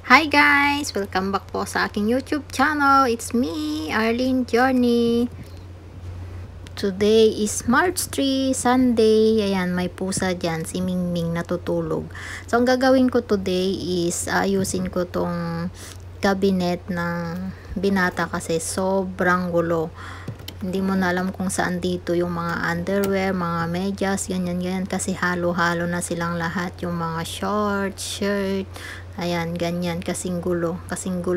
Hi guys! Welcome back po sa aking YouTube channel. It's me, Arlene Journey. Today is March 3, Sunday. Ayan, may pusa dyan. Si Mingming natutulog. So, ang gagawin ko today is ayusin ko tong cabinet ng binata kasi sobrang gulo. Hindi mo na alam kung saan dito yung mga underwear, mga medyas, ganyan kasi halo-halo na silang lahat, yung mga shorts, shirt, ayan, ganyan, kasing gulo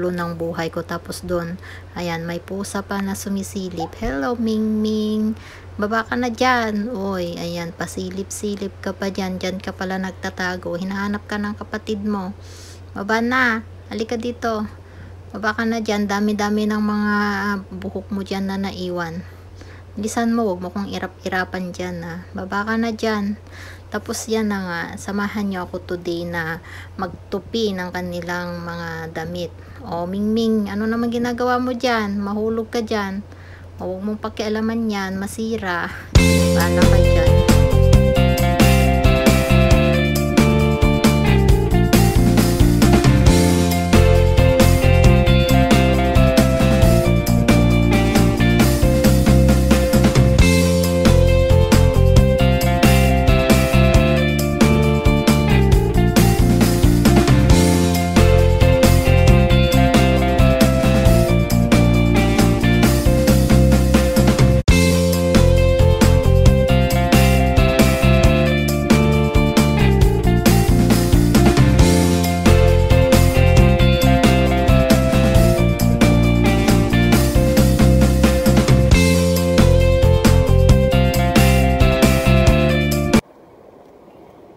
ng buhay ko. Tapos doon, ayan, may pusa pa na sumisilip. Hello Mingming, baba ka na dyan. Oy, ayan, pasilip-silip ka pa dyan ka pala nagtatago, hinahanap ka ng kapatid mo. Baba na, halika dito. Baba ka na dyan, dami-dami ng mga buhok mo dyan na naiwan. Bilisan mo, huwag mo kong irap-irapan dyan ha. Baba ka na dyan. Tapos yan na nga, samahan nyo ako today na magtupi ng kanilang mga damit. O Mingming, ano naman ginagawa mo dyan? Mahulog ka dyan. O huwag mong pakialaman yan, masira. Bala ka dyan.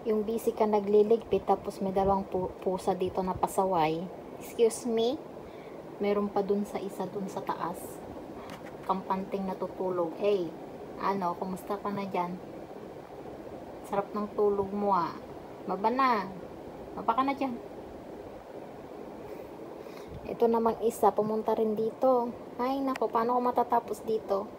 Yung busy ka nagliligpit tapos may dalawang pusa dito na pasaway. Excuse me? Meron pa dun sa isa dun sa taas. Kampanting natutulog. Hey, ano, kumusta ka na dyan? Sarap ng tulog mo ah. Baba na. Baba ka na dyan. Ito namang isa, pumunta rin dito. Ay nako, paano ko matatapos dito?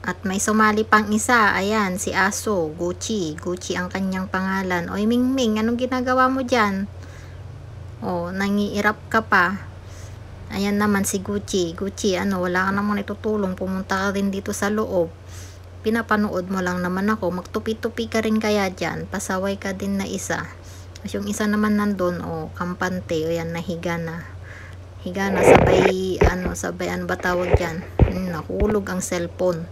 At may sumali pang isa, ayan, si Aso, Gucci ang kanyang pangalan. Oy Mingming, anong ginagawa mo dyan? Oh, nangiirap ka pa. Ayan naman si Gucci, ano, wala ka namang itutulong, pumunta ka rin dito sa loob. Pinapanood mo lang naman ako, magtupi-tupi ka rin kaya dyan, pasaway ka din na isa. Tapos yung isa naman nandun, oh, kampante, o yan, nahiga na. Higa na, sabay, ano ba tawag dyan? Nahulog ang cellphone.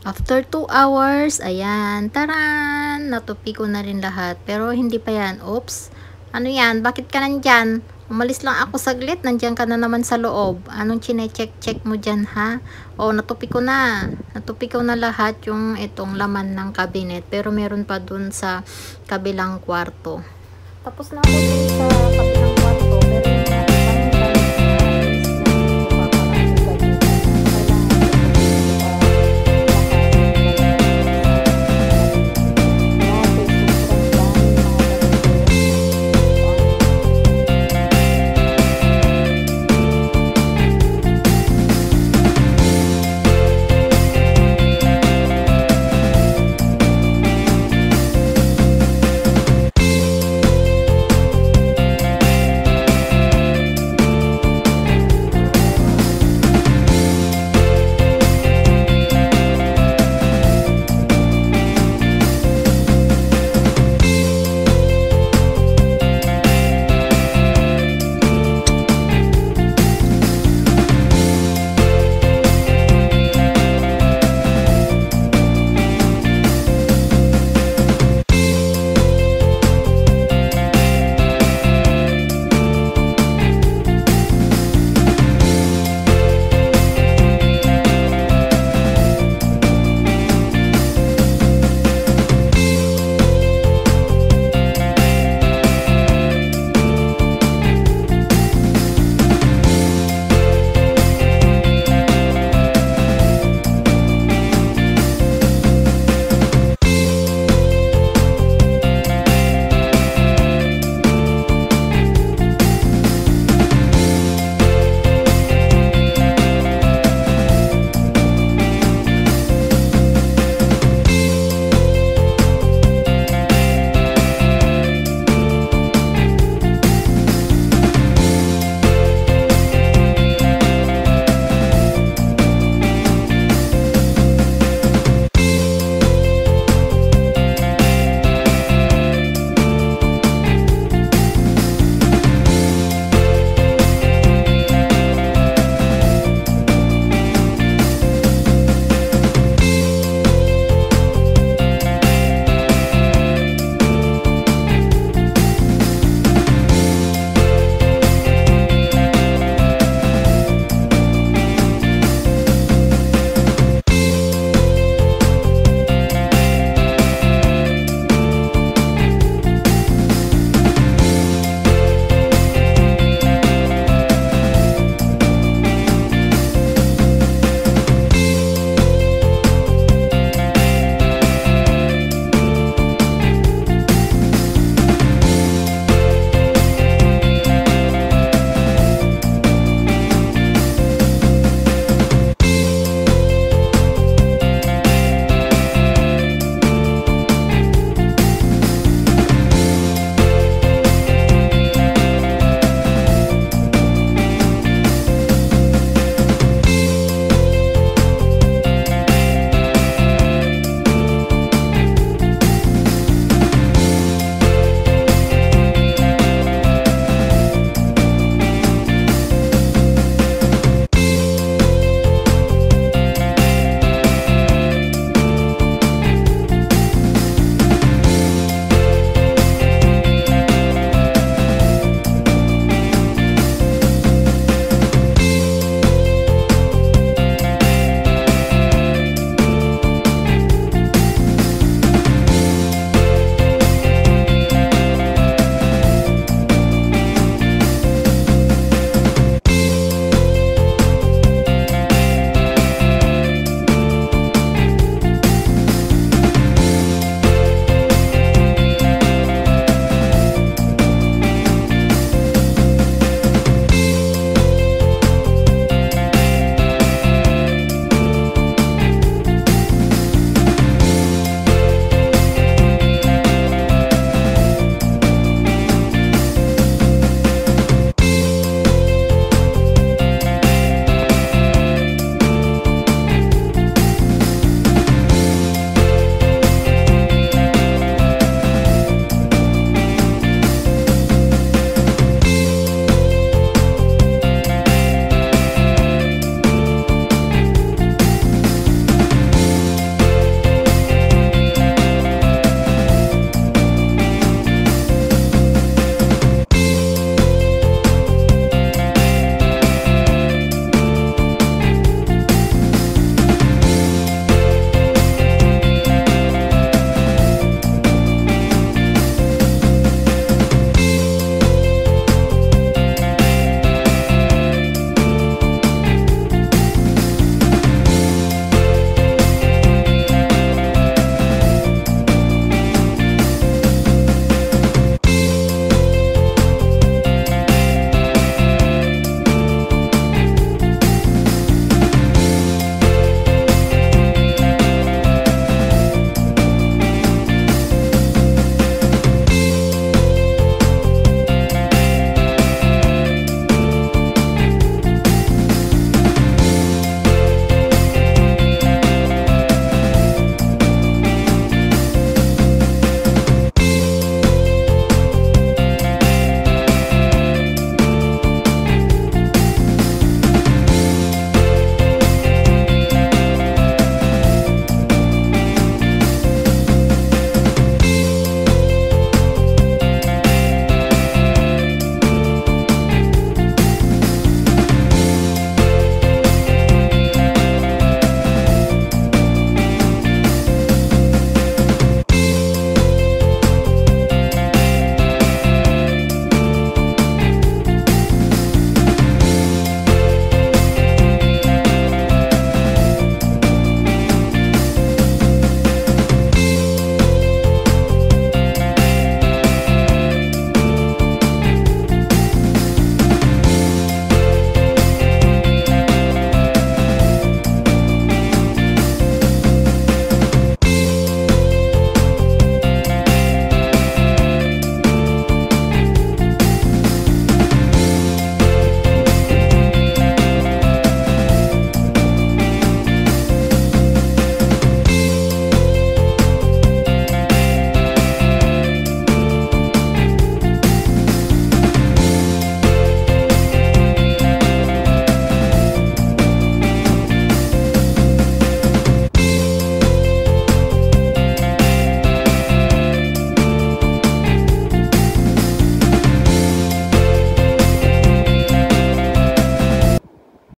After 2 hours, ayan, taran! Natupi ko na rin lahat. Pero hindi pa yan. Oops! Ano yan? Bakit ka nandyan? Umalis lang ako saglit. Nandyan ka na naman sa loob. Anong chine-check-check mo dyan, ha? O, natupi ko na. Natupi ko na lahat yung itong laman ng cabinet. Pero meron pa dun sa kabilang kwarto. Tapos na ako dun sa kabilang kwarto. Pero